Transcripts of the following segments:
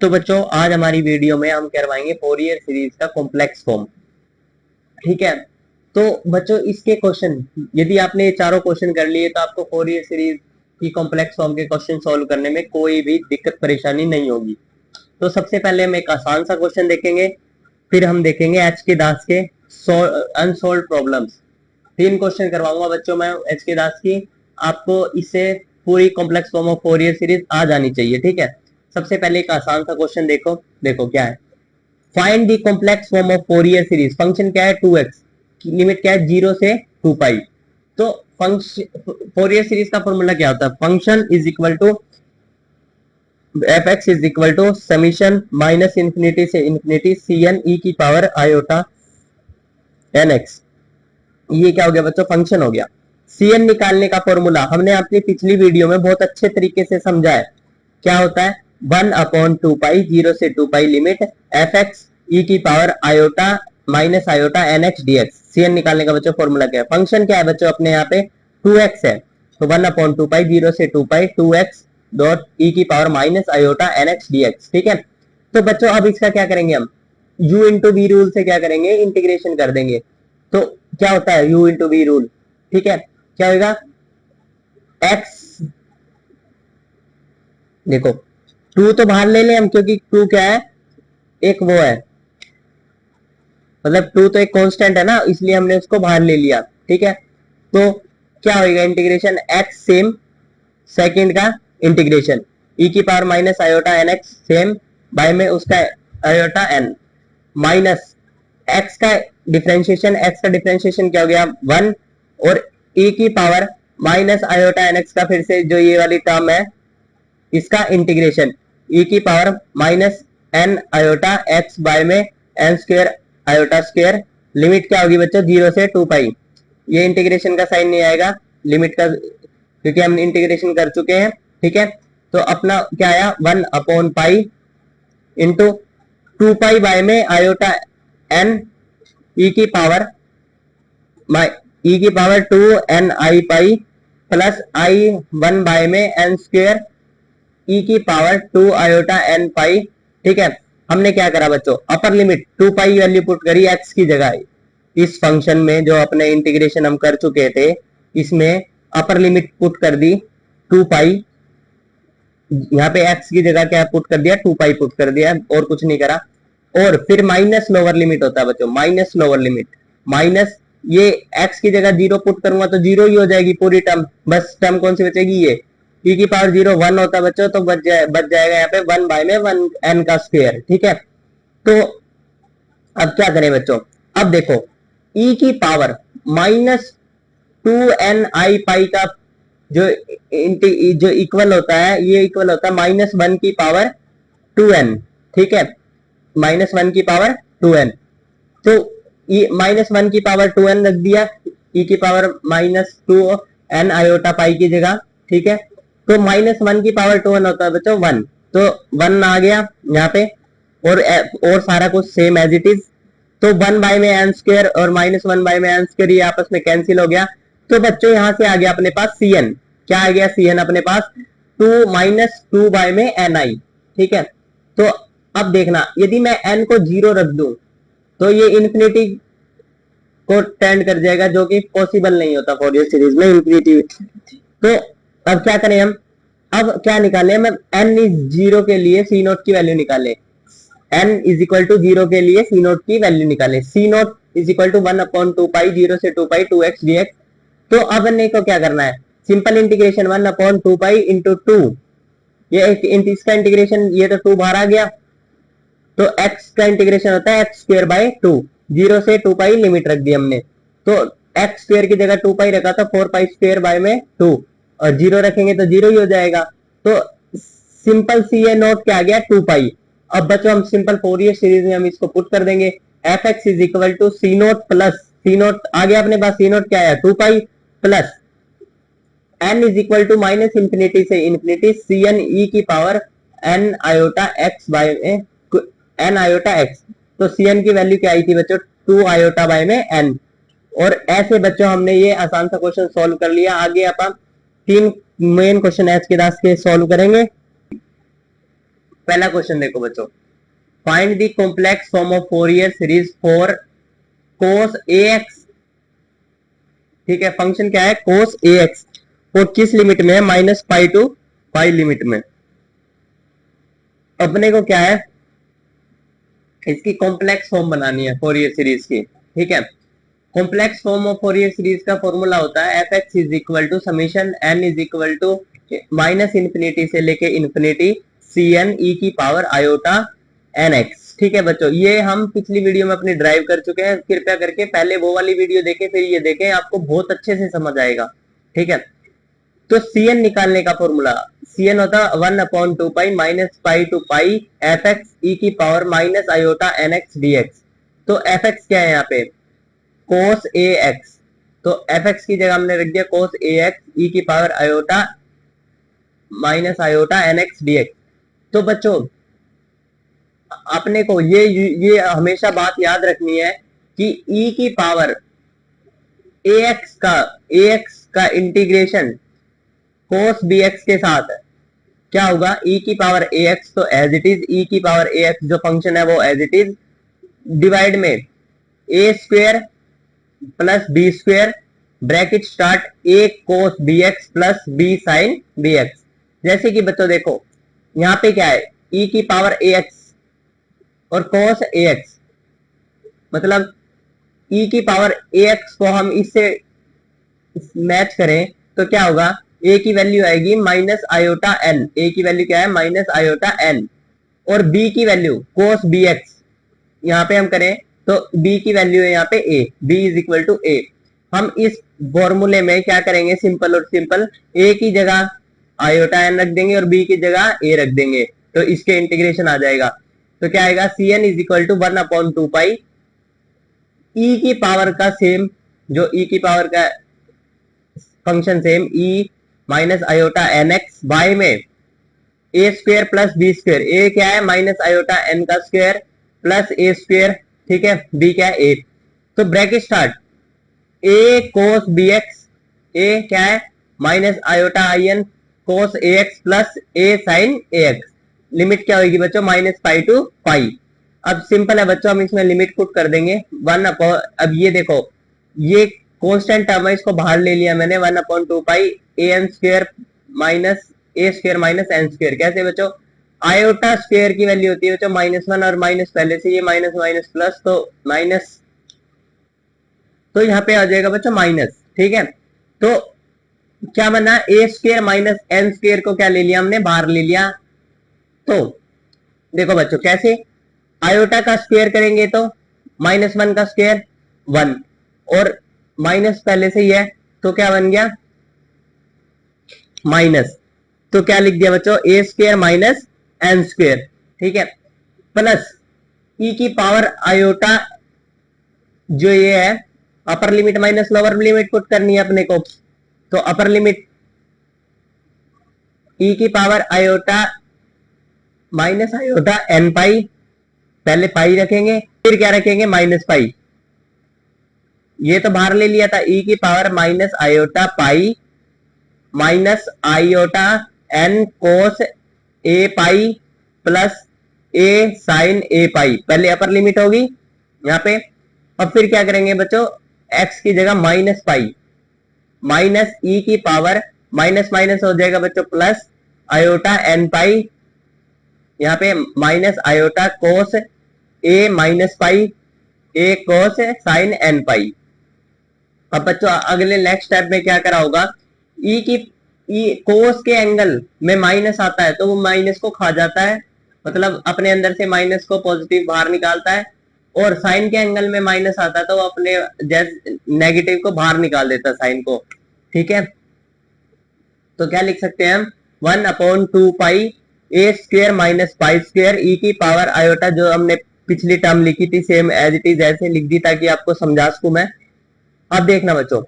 तो बच्चों आज हमारी वीडियो में हम करवाएंगे फोरियर सीरीज का कॉम्प्लेक्स फॉर्म। ठीक है, तो बच्चों इसके क्वेश्चन यदि आपने ये चारों क्वेश्चन कर लिए तो आपको फोरियर सीरीज की कॉम्प्लेक्स फॉर्म के क्वेश्चन सॉल्व करने में कोई भी दिक्कत परेशानी नहीं होगी। तो सबसे पहले हम एक आसान सा क्वेश्चन देखेंगे, फिर हम देखेंगे एच के दास के अनसोल्व प्रॉब्लम्स। 3 क्वेश्चन करवाऊंगा बच्चों मैं एच के दास की, आपको इससे पूरी complex form of Fourier series आ जानी चाहिए। ठीक है, सबसे पहले एक आसान सा क्वेश्चन देखो, देखो क्या है। Find the complex form of Fourier series. Function क्या है 2x, लिमिट क्या है 0 से 2 पाई। तो फंक्शन फोरियर सीरीज का फॉर्मूला क्या होता है, function is equal to f x is equal to summation minus infinity से इंफिनिटी सी एन ई की पावर आयोटा एन एक्स। ये क्या हो गया बच्चों, फंक्शन हो गया। सी एन निकालने का फॉर्मूला हमने अपनी पिछली वीडियो में बहुत अच्छे तरीके से समझा है। क्या होता है 1/2 पाई 0 से 2 pi limit f x e की power iota minus iota n x d x. C n निकालने का बच्चों फॉर्मूला क्या है, फंक्शन क्या है बच्चों अपने यहाँ पे 2x है, तो 1/2 पाई 0 से 2 पाई 2x डॉट ई की power minus iota n x d x. ठीक है, तो बच्चों अब इसका क्या करेंगे हम, u इंटू बी रूल से क्या करेंगे, इंटीग्रेशन कर देंगे। तो क्या होता है u इंटू बी रूल, ठीक है, क्या होगा x, देखो 2 तो बाहर ले लें हम क्योंकि 2 क्या है, एक वो है, मतलब 2 तो एक कांस्टेंट है ना, इसलिए हमने उसको बाहर ले लिया। ठीक है, तो क्या होगा इंटीग्रेशन x सेम, सेकंड का इंटीग्रेशन e की power minus iota n x same by में उसका आयोटा एन माइनस x का डिफरेंशिएशन, x का डिफरेंशिएशन क्या हो गया 1 और e की power minus iota n x का फिर से जो ये वाली टर्म है इसका इंटीग्रेशन e की power minus n iota x by में n square iota square. Limit क्या होगी बच्चों 0 से 2 पाई, ये इंटीग्रेशन का साइन नहीं आएगा लिमिट का क्योंकि हम इंटीग्रेशन कर चुके हैं। ठीक है, तो अपना क्या आया 1/पाई इंटू 2 पाई बाय में आयोटा एन ई की पावर ई की पावर 2 एन आई पाई प्लस आई 1 बाय में एन स्क्वायर ई की पावर 2 आयोटा एन पाई। ठीक है, हमने क्या करा बच्चों, upper limit 2 pi value put करी एक्स की जगह। इस फंक्शन में जो अपने इंटीग्रेशन हम कर चुके थे इसमें अपर लिमिट पुट कर दी 2 पाई, यहाँ पे x की जगह क्या पुट कर दिया 2 पाई पुट कर दिया और कुछ नहीं करा। और फिर माइनस लोअर लिमिट होता है बच्चों, माइनस लोअर लिमिट, माइनस ये x की जगह 0 पुट करूंगा तो 0 ही हो जाएगी पूरी टर्म, बस टर्म कौन सी बचेगी ये e की पावर 0 1 होता है बच्चों, तो बच जाएगा यहाँ पे 1 बाय में 1 n का स्क्वायर। ठीक है, तो अब क्या करें बच्चों, अब देखो e की पावर माइनस 2ni पाई का जो जो इक्वल होता है, ये इक्वल होता है -1 की पावर 2n। ठीक है, -1 की पावर 2n, तो ये -1 की पावर 2n रख दिया e की पावर -2n आयोटा पाई की जगह। ठीक है, तो -1 की पावर 2n होता है बच्चों 1, तो 1 आ गया यहाँ पे और सारा कुछ सेम एज इट इज। तो 1 बाय में एन स्क्वायर और -1 बाय में एन स्क्वायर ये आपस में कैंसिल हो गया। तो बच्चों यहां से आ गया अपने पास सी एन, क्या आ गया सी एन अपने पास 2 बाय में एन आई। ठीक है, तो अब देखना यदि मैं एन को 0 रख दूं तो ये इन्फिनिटी को टेंड कर जाएगा जो कि पॉसिबल नहीं होता फोरियर सीरीज में इन्फिनिटी। तो अब क्या करें हम, अब क्या निकाले हम, एन इज 0 के लिए सी नोट की वैल्यू निकाले, n इज इक्वल टू 0 के लिए सी नोट की वैल्यू निकाले, सी नोट इज इक्वल टू 1/2 पाई 0 से 2 पाई 2x dx। तो अब ने को क्या करना है, सिंपल इंटीग्रेशन 1/2 पाई इंटू 2, ये इसका इंटीग्रेशन, ये तो 2 बाहर आ गया, तो x का इंटीग्रेशन होता है x स्क्वायर बाय 2, 0 से 2 पाई लिमिट रख दी हमने, तो x स्क्वायर की जगह 2 पाई रखा था 4 पाई स्क्वायर बाय में 2 और 0 रखेंगे तो 0 ही हो जाएगा। तो सिंपल सी ए नोट क्या आ गया 2 पाई। अब बच्चों हम सिंपल फोरियर सीरीज में हम इसको पुट कर देंगे, f x is equal to c naught plus c naught आ गया अपने पास, सी नोट क्या है 2 pi plus n is equal to minus infinity से इंफिनिटी सी एन ई की power n iota x by में एन आयोटा एक्स। तो सी एन की वैल्यू क्या आई थी बच्चों 2 आयोटा बाय में एन। और ऐसे बच्चों हमने ये आसान सा क्वेश्चन सॉल्व कर लिया। आगे अपन 3 मेन क्वेश्चन एच के दास के सॉल्व करेंगे। पहला क्वेश्चन देखो बच्चों, find the complex form of Fourier series for cos a x. ठीक है, फंक्शन क्या है, कोस ए एक्स, वो किस लिमिट में है, -π टू π लिमिट में। अपने को क्या है, इसकी कॉम्प्लेक्स फॉर्म बनानी है फोरियर सीरीज की। ठीक है, complex form of Fourier series का फॉर्मूला होता है f x is equal to summation n is equal to -∞ से लेके इन्फिनिटी सी एन ई की पावर आयोटा एन एक्स। ठीक है बच्चों, ये हम पिछली वीडियो में अपनी ड्राइव कर चुके हैं, कृपया करके पहले वो वाली वीडियो देखें फिर ये देखें, आपको बहुत अच्छे से समझ आएगा। ठीक है, तो सी एन निकालने का फॉर्मूला, सी एन होता है 1/2 pi -π to pi f x e की power minus iota n x d x. तो एफ एक्स क्या है यहाँ पे, कोस ए एक्स, तो एफ एक्स की जगह हमने रख दिया कोस ए एक्स ई की power iota minus iota n x d x. तो बच्चों अपने को ये हमेशा बात याद रखनी है कि ई की पावर ए एक्स का इंटीग्रेशन कोस बी एक्स के साथ क्या होगा, ई की पावर ए एक्स तो एज इट इज, ई की पावर ए एक्स जो फंक्शन है वो एज इट इज, डिवाइड में a square plus b square bracket start a cos b x plus b sine b x. जैसे कि बच्चों देखो यहाँ पे क्या है, ई की पावर ए एक्स और कोस ए एक्स, मतलब ई की पावर ए एक्स को हम इससे मैच करें तो क्या होगा, ए की वैल्यू आएगी माइनस आयोटा एन, ए की वैल्यू क्या है माइनस आयोटा एन, और बी की वैल्यू कोस बी एक्स यहाँ पे हम करें तो b की वैल्यू है यहाँ पे a, b is equal to a। हम इस फॉर्मूले में क्या करेंगे, सिंपल और सिंपल, a की जगह आयोटा n रख देंगे और b की जगह a रख देंगे, तो इसके इंटीग्रेशन आ जाएगा। तो क्या आएगा, c n is equal to 1/2 pi e की पावर का सेम, जो e की पावर का function same e minus iota n x by में a square plus b square, a क्या है माइनस आयोटा एन का स्क्वेयर प्लस ए स्क्वेयर, ठीक है, बी क्या है 8, तो bracket start a cos b x, a क्या है minus iota i n cos a x plus a sine A x, limit क्या होगी बच्चों -π टू π। अब सिंपल है बच्चों, हम इसमें लिमिट पुट कर देंगे 1 अब ये देखो ये कांस्टेंट टर्म है, इसको बाहर ले लिया मैंने, 1/2 पाई A N square minus A square minus n square. कैसे बच्चों, आयोटा स्क्वेयर की वैल्यू होती है बच्चों -1 और माइनस पहले से ये माइनस माइनस प्लस, तो माइनस, तो यहाँ पे आ जाएगा बच्चों माइनस। ठीक है, तो क्या बना, ए स्क्वेयर माइनस एन स्क्वेयर को क्या ले लिया हमने, बाहर ले लिया। तो देखो बच्चों कैसे, आयोटा का स्क्वेयर करेंगे तो -1 का स्क्वेयर 1 और माइनस पहले से ही है तो क्या बन गया माइनस, तो क्या लिख दिया बच्चों, ए स्क्वेयर माइनस एन स्क्वेयर। ठीक है, प्लस ई की पावर आयोटा, जो ये है upper limit minus lower limit put करनी है अपने को, तो अपर लिमिट ई की power iota minus iota n pi, पहले पाई रखेंगे फिर क्या रखेंगे -π, ये तो बाहर ले लिया था, ई की power minus iota pi minus iota n cos a pi plus a sine a pi, पहले अपर लिमिट होगी यहाँ पे। अब फिर क्या करेंगे बच्चों, x की जगह -π माइनस ई की पावर माइनस माइनस हो जाएगा बच्चों प्लस आयोटा एन पाई, यहाँ पे माइनस आयोटा कोस ए माइनस पाई ए कोस साइन एन पाई। अब बच्चों अगले नेक्स्ट स्टेप में क्या करा होगा, ई की कोस के एंगल में माइनस आता है तो वो माइनस को खा जाता है, मतलब अपने अंदर से माइनस को पॉजिटिव बाहर निकालता है, और साइन के एंगल में माइनस आता है तो वो अपने जैसे नेगेटिव को बाहर निकाल देता है साइन को। ठीक है, तो क्या लिख सकते हैं हम, 1/2 पाई a square minus pi square ई की पावर आयोटा, जो हमने पिछली टर्म लिखी थी सेम एज इट इज ऐसे लिख दी ताकि आपको समझा सकूं मैं। अब देखना बच्चों,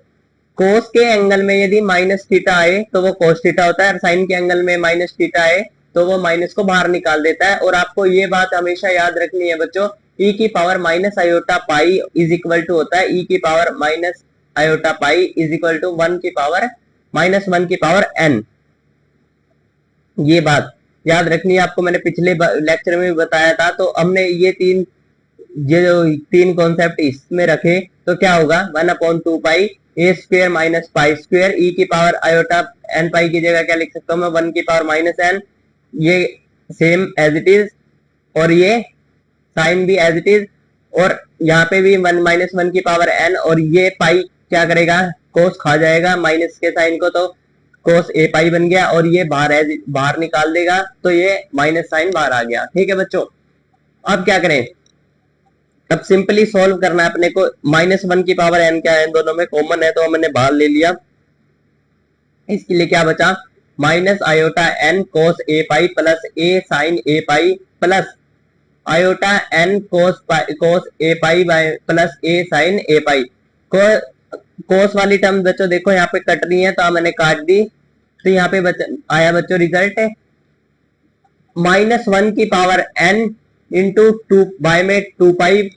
कोस के एंगल में यदि माइनस थीटा आए तो वो कोस थीटा होता है, और साइन के एंगल में माइनस थीटा आए तो वो माइनस को बाहर निकाल देता है। और आपको ये बात हमेशा याद रखनी है बच्चों, ई की power minus iota pi is equal to होता है ई की power minus iota pi is equal to 1 की पावर -1 की पावर n, ये बात याद रखनी है आपको, मैंने पिछले लेक्चर में भी बताया था। तो हमने ये जो तीन कॉन्सेप्ट इसमें रखे तो क्या होगा, 1/2 पाई a square minus pi square ई की पावर आयोटा एन पाई की जगह क्या लिख सकता हूँ मैं, 1 की पावर माइनस एन, ये सेम एज इट इज, और ये साइन भी एज इट इज, और यहाँ पे भी 1 - 1 की पावर एन, और ये पाई क्या करेगा, कोस खा जाएगा माइनस के साइन को, तो कोस ए पाई बन गया, और ये बाहर निकाल देगा तो ये माइनस साइन बाहर आ गया। ठीक है बच्चों, अब क्या करें, अब सिंपली सॉल्व करना है अपने को। -1 की पावर एन क्या है, दोनों में कॉमन है तो मैंने बाहर ले लिया। इसके लिए क्या बचा, minus iota n cos a pi plus a sine a pi plus iota n cos a pi by plus a sine a pi. Cos वाली टर्म बच्चों देखो यहाँ पे कट रही है तो मैंने काट दी, तो यहाँ पे आया बच्चों रिजल्ट -1 की पावर n इंटू 2 बाय में 2 pi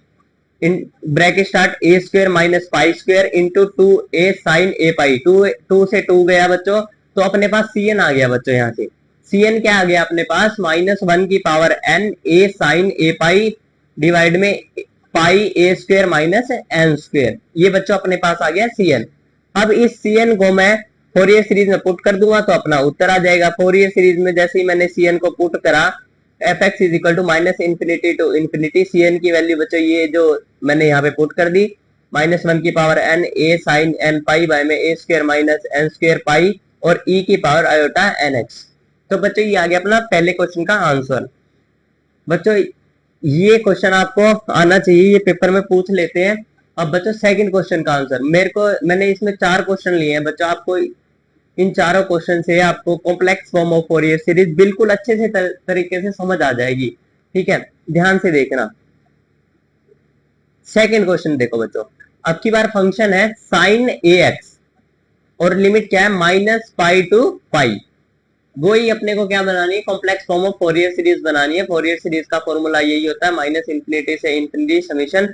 in bracket start a square minus pi square into 2 a sine a pi. 2 से 2 गया बच्चों, तो अपने पास cn आ गया बच्चों। यहाँ से cn क्या आ गया अपने पास, -1 की power n a sine a pi divide में pi a square minus n square, ये बच्चों अपने पास आ गया cn। अब इस cn को मैं फोरियर सीरीज में पुट कर दूंगा तो अपना उत्तर आ जाएगा। फोरियर सीरीज में जैसे ही मैंने cn को पुट करा, fx is equal to -∞ to infinity, cn की वैल्यू बच्चों ये जो मैंने यहाँ पे पुट कर दी, -1 की power n a sine n pi by में a square minus n square pi और e की पावर आयोटा एन एक्स। तो बच्चों ये आ गया अपना पहले क्वेश्चन का आंसर। बच्चों ये क्वेश्चन आपको आना चाहिए, ये पेपर में पूछ लेते हैं। अब बच्चों सेकंड क्वेश्चन का आंसर मैंने इसमें 4 क्वेश्चन लिए हैं बच्चों, आपको इन चारों क्वेश्चन से आपको complex form of Fourier series बिल्कुल अच्छे से तरीके से समझ आ जाएगी। ठीक है, ध्यान से देखना। सेकंड क्वेश्चन देखो बच्चों, अब की बार फंक्शन है साइन ए एक्स और लिमिट क्या है -पाई टू पाई। वही अपने को क्या बनानी है, complex form of Fourier series बनानी है। फोरियर सीरीज का फॉर्मूला यही होता है -∞ से infinity summation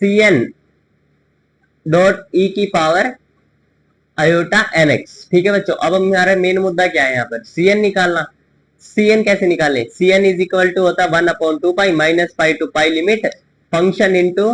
cn dot e की पावर आयोटा एन एक्स। ठीक है बच्चों, अब हमारा मेन मुद्दा क्या है यहाँ पर, cn निकालना। cn कैसे निकालें, cn इज इक्वल टू होता है 1/2 pi -pi to pi limit function into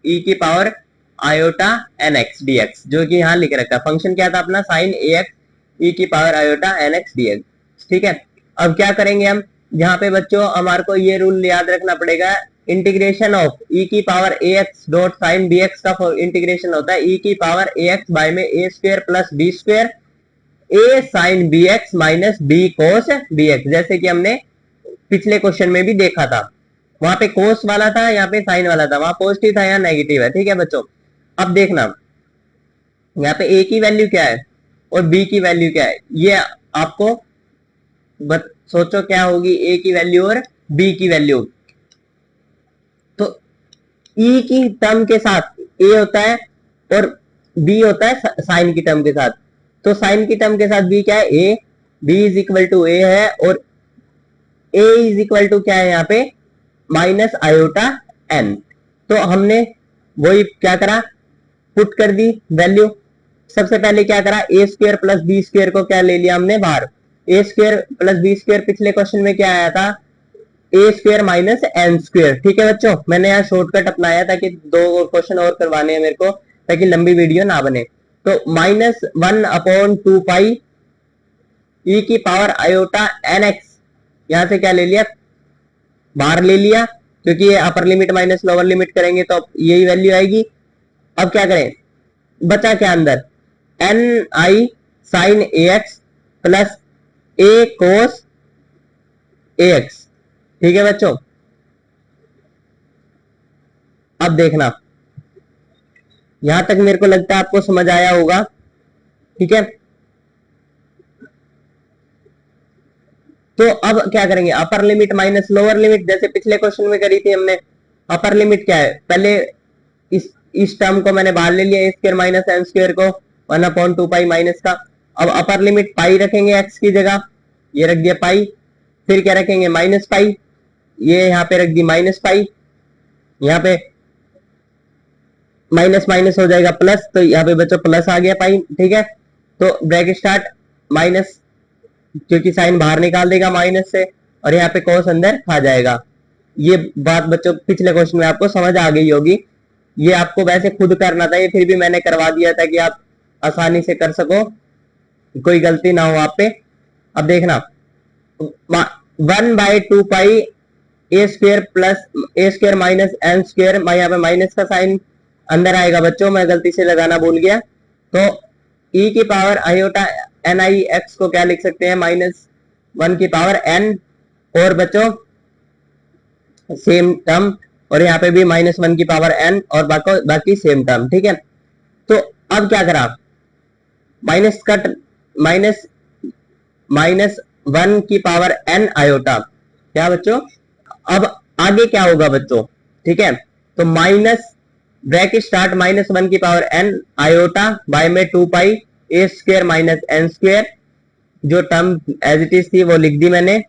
e की power iota n x d x, जो कि यहाँ लिख रखा है। फंक्शन क्या था अपना, साइन ए एक्स ई की power iota n x d x. ठीक है, अब क्या करेंगे हम, यहाँ पे बच्चों हमारे को ये रूल याद रखना पड़ेगा, इंटीग्रेशन ऑफ ई की power a x dot sine b x का इंटीग्रेशन होता है ई की पावर ए एक्स बाय में a square plus b square a sine b x minus b cos b x. जैसे कि हमने पिछले क्वेश्चन में भी देखा था, वहां पे कोस वाला था, यहाँ पे साइन वाला था, वहां पॉजिटिव था, यहाँ नेगेटिव है। ठीक है बच्चों, अब देखना यहाँ पे ए की वैल्यू क्या है और बी की वैल्यू क्या है, ये आपको सोचो क्या होगी ए की वैल्यू और बी की वैल्यू। तो ई की टर्म के साथ ए होता है और बी होता है साइन की टर्म के साथ। तो साइन की टर्म के साथ बी क्या है, ए, बी इज इक्वल टू ए है, और ए इज इक्वल टू क्या है यहाँ पे, माइनस आयोटा एन। तो हमने वही क्या करा, पुट कर दी वैल्यू। सबसे पहले क्या करा, ए स्क्वायर प्लस बी स्क्वायर को क्या ले लिया हमने बाहर, ए स्क्वायर प्लस बी स्क्वायर पिछले क्वेश्चन में क्या आया था, ए स्क्वायर माइनस एन स्क्वायर। ठीक है बच्चों, मैंने यहाँ शॉर्टकट अपनाया ताकि 2 क्वेश्चन और करवाने हैं मेरे को, ताकि लंबी वीडियो ना बने। तो -1/2 पाई ई की पावर आयोटा एन एक्स, यहां से क्या ले लिया, बाहर ले लिया, क्योंकि ये अपर लिमिट माइनस लोअर लिमिट करेंगे तो यही वैल्यू आएगी। अब क्या करें, बचा क्या अंदर, N I sign A x plus A cos a x. ठीक है बच्चों, अब देखना, यहां तक मेरे को लगता है आपको समझ आया होगा। ठीक है, तो अब क्या करेंगे, अपर लिमिट माइनस लोअर लिमिट, जैसे पिछले क्वेश्चन में करी थी हमने। अपर लिमिट क्या है, पहले इस टर्म को मैंने बाहर ले लिया, ए स्क्वायर माइनस एन स्क्वायर को 1/2 पाई माइनस का। अब अपर लिमिट पाई रखेंगे एक्स की जगह, ये रख दिया पाई, फिर क्या रखेंगे माइनस पाई, ये यहाँ पे रख दी माइनस पाई, यहाँ पे माइनस माइनस हो जाएगा प्लस, तो यहाँ पे बच्चों प्लस आ गया पाई। ठीक है, तो ब्रैकेट स्टार्ट माइनस क्योंकि साइन बाहर निकाल देगा माइनस से, और यहाँ पे cos अंदर खा जाएगा। ये बात बच्चों पिछले क्वेश्चन में आपको समझ आ गई होगी। ये आपको वैसे खुद करना था, ये फिर भी मैंने करवा दिया था कि आप आसानी से कर सको, कोई गलती ना हो आप पे। अब देखना 1/2 पाई a square plus a square minus n square, यहाँ पे माइनस का साइन अंदर आएगा बच्चों, मैं गलती से लगाना भूल गया। तो e की पावर आयोटा एन आई एक्स को क्या लिख सकते हैं, -1 की पावर n, और बच्चों सेम टर्म, और यहाँ पे भी -1 की पावर n, और बाकी सेम टर्म, ठीक है। तो अब क्या करा, माइनस कट -1 की पावर n आयोटा, क्या बच्चों। अब आगे क्या होगा बच्चों, ठीक है। तो माइनस ब्रैकेट स्टार्ट -1 की पावर n आयोटा बाय में 2 पाई a square minus n square, जो टर्म एज इट इज थी वो लिख दी मैंने,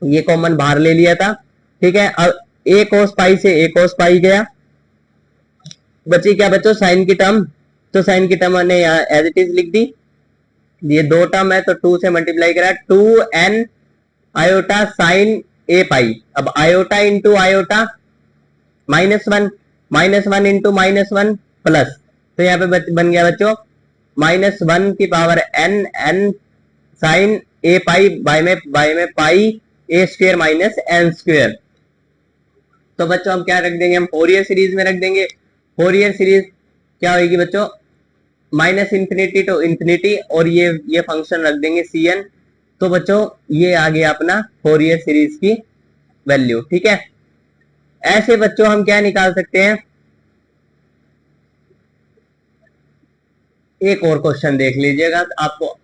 ये कॉमन बाहर ले लिया था, ठीक है। अब ए कोस पाई से ए कोस पाई गया, बची क्या बच्चों, साइन की टर्म। तो साइन की टर्म मैंने यहाँ एज इट इज लिख दी, ये दो टर्म है तो 2 से मल्टीप्लाई करा, 2n iota sine a pi. अब iota into iota -1 into -1 plus, तो यहाँ पे बन गया बच्चों -1 की power n sine a pi by में pi a square minus n square. तो बच्चों हम क्या रख देंगे, हम फोरियर सीरीज में रख देंगे। फोरियर सीरीज क्या होगी बच्चों, -∞ टू इन्फिनिटी, और ये फंक्शन रख देंगे cn। तो बच्चों ये आ गया अपना फोरियर सीरीज की वैल्यू, ठीक है। ऐसे बच्चों हम क्या निकाल सकते हैं, एक और क्वेश्चन देख लीजिएगा आपको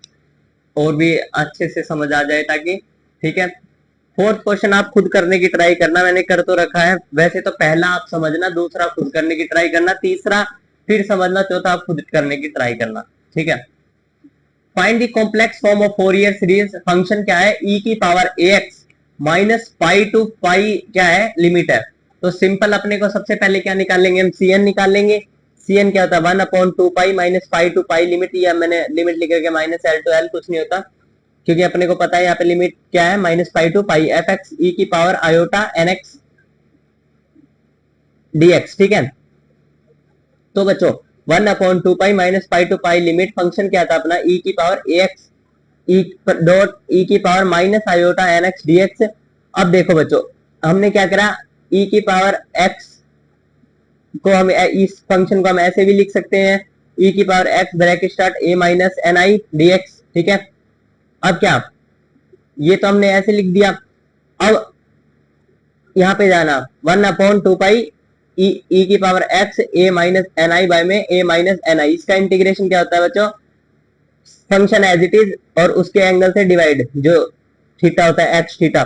और भी अच्छे से समझ आ जाए ताकि, ठीक है। फोर्थ क्वेश्चन आप खुद करने की ट्राई करना, मैंने कर तो रखा है वैसे, तो पहला आप समझना, दूसरा खुद करने की ट्राई करना, तीसरा फिर समझना, चौथा आप खुद करने की ट्राई करना, ठीक है। Find the complex form of Fourier series. Function क्या है, e की power ax minus pi to pi क्या है, लिमिट है। तो सिंपल अपने को सबसे पहले क्या निकालेंगे, हम cn निकाल लेंगे। cn क्या होता है, 1/2 pi minus pi to pi limit, या मैंने लिमिट लिख के -l to l, कुछ नहीं होता क्योंकि अपने को पता है यहाँ पे लिमिट क्या है, -पाई to pi f x e की power iota n x dx, ठीक है। तो बच्चों 1/2 pi minus pi to pi limit, function क्या था अपना, e की पावर ax डॉट ई की power minus iota n x d x. अब देखो बच्चों हमने क्या करा, e की पावर x को हम इस फंक्शन को हम ऐसे भी लिख सकते हैं, e की power x bracket start a minus n i d x, ठीक है। अब क्या, ये तो हमने ऐसे लिख दिया। अब यहाँ पे जाना 1/2 पाई ई की power x a minus n i by में a माइनस एन आई, इसका इंटीग्रेशन क्या होता है बच्चों, फंक्शन एज इट इज और उसके एंगल से डिवाइड, जो थीटा होता है x थीटा,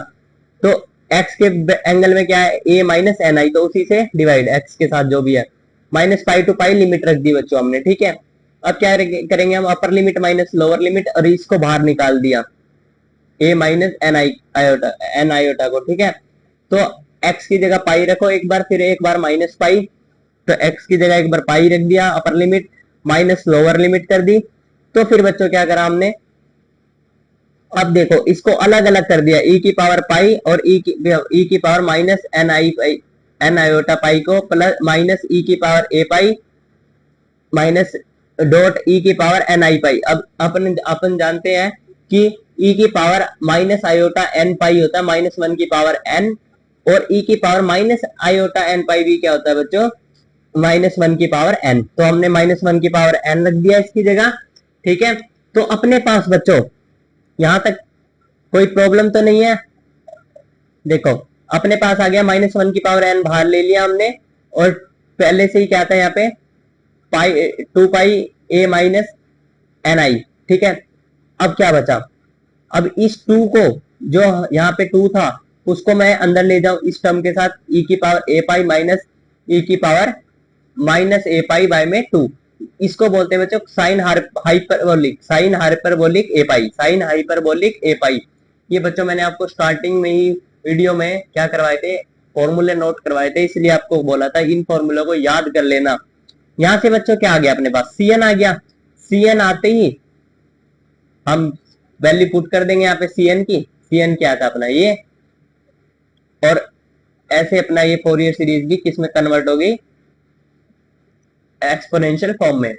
तो x के एंगल में क्या है a माइनस एन आई, तो उसी से डिवाइड x के साथ जो भी है, -पाई टू पाई लिमिट रख दी बच्चों हमने, ठीक है। अब क्या करेंगे हम, अपर लिमिट माइनस लोअर लिमिट, और इसको बाहर निकाल दिया a माइनस एन आयोटा को, ठीक है। तो x की जगह पाई रखो एक बार, फिर एक बार माइनस पाई, तो x की जगह एक बार पाई रख दिया, अपर लिमिट माइनस लोअर लिमिट कर दी। तो फिर बच्चों क्या करा हमने, अब देखो इसको अलग अलग कर दिया, e की पावर पाई और e की पावर माइनस एन आयोटा पाई को, प्लस माइनस e की power a pi minus dot e की पावर एन आई पाई। अब अपन जानते हैं कि e की पावर माइनस आयोटा एन पाई होता है -1 की पावर n, और e की पावर माइनस आयोटा एन पाई भी क्या होता है बच्चों, -1 की पावर n। तो हमने -1 की पावर n रख दिया इसकी जगह, ठीक है। तो अपने पास बच्चों यहां तक कोई प्रॉब्लम तो नहीं है, देखो अपने पास आ गया -1 की पावर n बाहर ले लिया हमने, और पहले से ही क्या था यहाँ पे 2 पाई a माइनस एन आई, ठीक है। अब क्या बचा, अब इस 2 को, जो यहाँ पे 2 था उसको मैं अंदर ले जाऊं इस टर्म के साथ, e की power a pi minus e की power minus a pi by में 2, इसको बोलते हैं बच्चों साइन हाइपरबोलिक ए पाई, साइन हाइपरबोलिक ए पाई। ये बच्चों मैंने आपको स्टार्टिंग में ही वीडियो में क्या करवाए थे, फॉर्मूले नोट करवाए थे, इसलिए आपको बोला था इन फॉर्मूलों को याद कर लेना। यहां से बच्चों क्या आ गया अपने पास, cn आ गया। cn आते ही हम वैल्यू पुट कर देंगे यहाँ पे cn की, cn क्या था अपना ये, और ऐसे अपना ये फोरियर सीरीज भी किस में कन्वर्ट होगी, एक्सपोनेंशियल फॉर्म में।